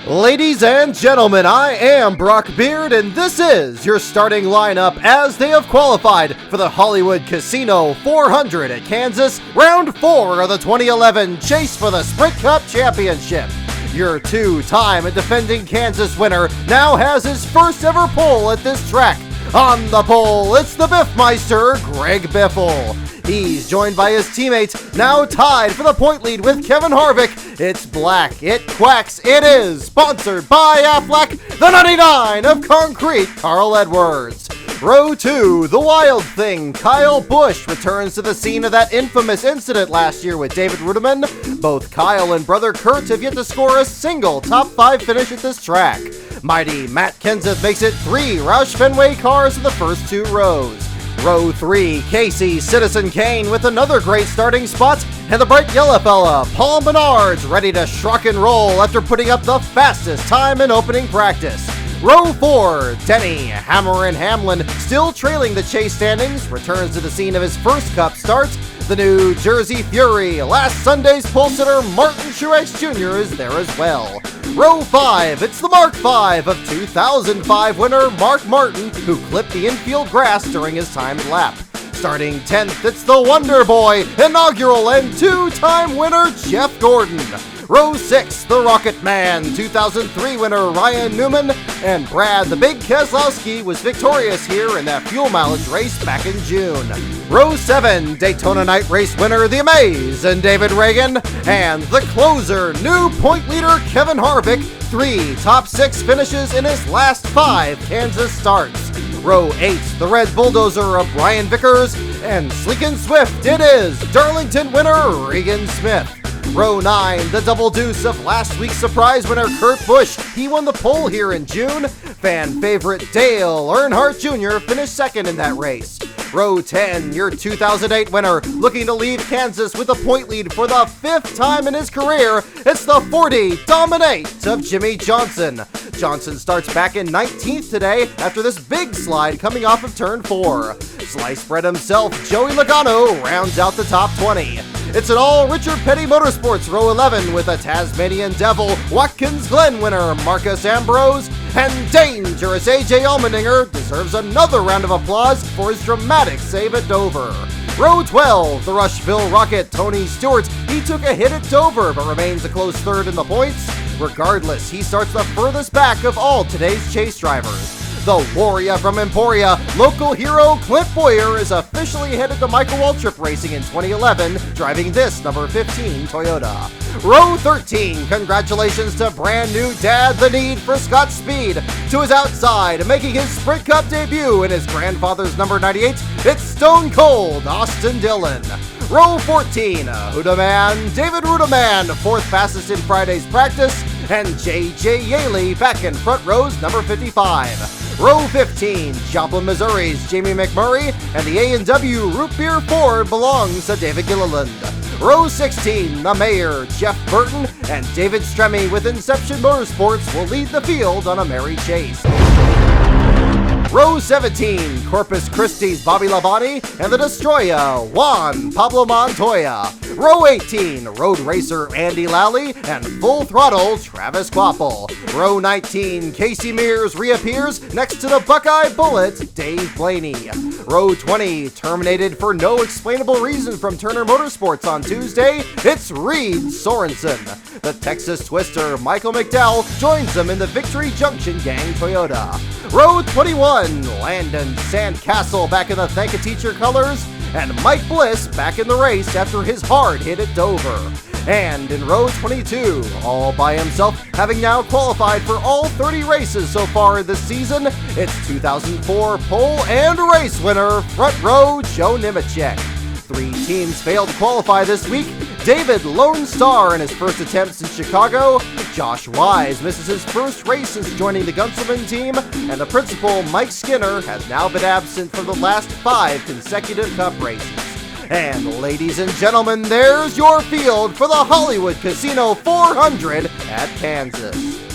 Ladies and gentlemen, I am Brock Beard, and this is your starting lineup as they have qualified for the Hollywood Casino 400 at Kansas, round 4 of the 2011 Chase for the Sprint Cup Championship. Your two-time defending Kansas winner now has his first ever pole at this track. On the pole, it's the Biffmeister, Greg Biffle. He's joined by his teammates, now tied for the point lead with Kevin Harvick. It's black, it quacks, it is sponsored by Aflac, the 99 of concrete, Carl Edwards. Row 2, the wild thing, Kyle Busch returns to the scene of that infamous incident last year with David Rudiman. Both Kyle and brother Kurt have yet to score a single top 5 finish at this track. Mighty Matt Kenseth makes it 3 Roush Fenway cars in the first 2 rows. Row 3, Casey Citizen Kane with another great starting spot, and the bright yellow fella, Paul Menard's ready to schrock and roll after putting up the fastest time in opening practice. Row 4, Denny Hammer and Hamlin, still trailing the chase standings, returns to the scene of his first Cup start. The New Jersey Fury, last Sunday's pole sitter Martin Truex Jr. is there as well. Row 5, it's the Mark V of 2005 winner Mark Martin, who clipped the infield grass during his timed lap. Starting 10th, it's the Wonder Boy, inaugural and 2-time winner Jeff Gordon. Row 6, the Rocket Man, 2003 winner Ryan Newman, and Brad the Big Keselowski was victorious here in that fuel mileage race back in June. Row 7, Daytona Night Race winner The Amaze and David Reagan, and the closer, new point leader Kevin Harvick, 3 top 6 finishes in his last 5 Kansas starts. Row 8, the Red Bulldozer of Brian Vickers, and sleek and swift it is, Darlington winner Regan Smith. Row 9, the double deuce of last week's surprise winner Kurt Busch. He won the pole here in June. Fan favorite Dale Earnhardt Jr. finished second in that race. Row 10, your 2008 winner, looking to leave Kansas with a point lead for the 5th time in his career. It's the 40 Dominate of Jimmy Johnson. Johnson starts back in 19th today after this big slide coming off of turn 4. Slice bread himself, Joey Logano, rounds out the top 20. It's an all Richard Petty Motorsports row 11 with a Tasmanian Devil, Watkins Glen winner Marcus Ambrose, and dangerous AJ Allmendinger deserves another round of applause for his dramatic save at Dover. Row 12, the Rushville Rocket, Tony Stewart. He took a hit at Dover but remains a close third in the points. Regardless, he starts the furthest back of all today's chase drivers. The Warrior from Emporia, local hero Clint Boyer is officially headed to Michael Waltrip Racing in 2011, driving this number 15 Toyota. Row 13, congratulations to brand new dad, the need for Scott Speed. To his outside, making his Sprint Cup debut in his grandfather's number 98, it's Stone Cold Austin Dillon. Row 14, Hudaman, David Rudiman, 4th fastest in Friday's practice, and J.J. Yaley back in front rows number 55. Row 15, Joplin, Missouri's Jamie McMurray, and the A&W Root Beer Ford belongs to David Gilliland. Row 16, the Mayor, Jeff Burton, and David Stremme with Inception Motorsports will lead the field on a merry chase. Row 17, Corpus Christi's Bobby Labonte and the Destroyer, Juan Pablo Montoya. Row 18, Road Racer Andy Lally and Full Throttle Travis Quapple. Row 19, Casey Mears reappears next to the Buckeye Bullet Dave Blaney. Row 20, terminated for no explainable reason from Turner Motorsports on Tuesday, it's Reed Sorensen. The Texas Twister Michael McDowell joins him in the Victory Junction Gang Toyota. Row 21, Landon Sandcastle back in the Thank a Teacher colors, and Mike Bliss back in the race after his hard hit at Dover. And in row 22, all by himself, having now qualified for all 30 races so far this season, it's 2004 pole and race winner, front row Joe Nemechek. 3 teams failed to qualify this week. David Lone Star in his first attempts in Chicago. Josh Wise misses his first race since joining the Gunselman team. And the principal, Mike Skinner, has now been absent for the last 5 consecutive Cup races. And ladies and gentlemen, there's your field for the Hollywood Casino 400 at Kansas.